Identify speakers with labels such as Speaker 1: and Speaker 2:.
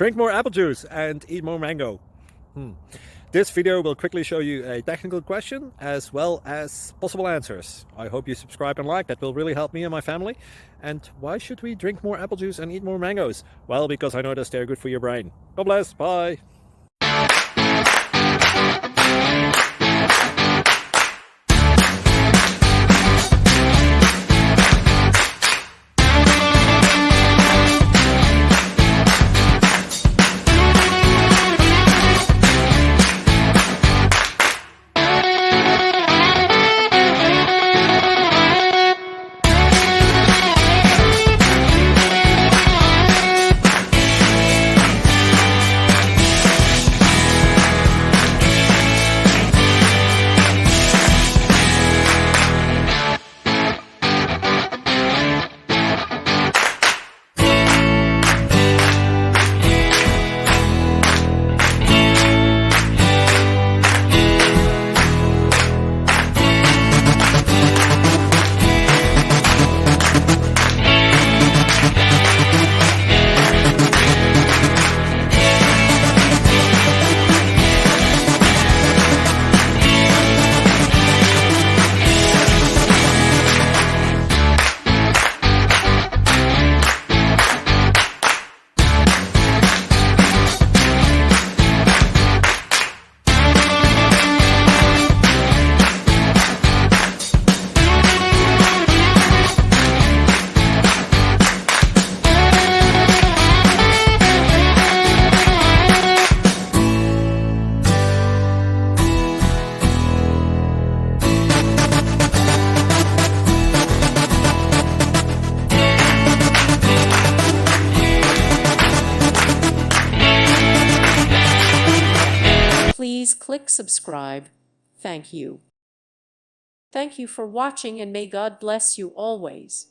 Speaker 1: Drink more apple juice and eat more mango. This video will quickly show you a technical question as well as possible answers. I hope you subscribe and like, that will really help me and my family. And why should we drink more apple juice and eat more mangoes? Well, because I noticed they're good for your brain. God bless, bye.
Speaker 2: Please click subscribe. Thank you. Thank you for watching, and may God bless you always.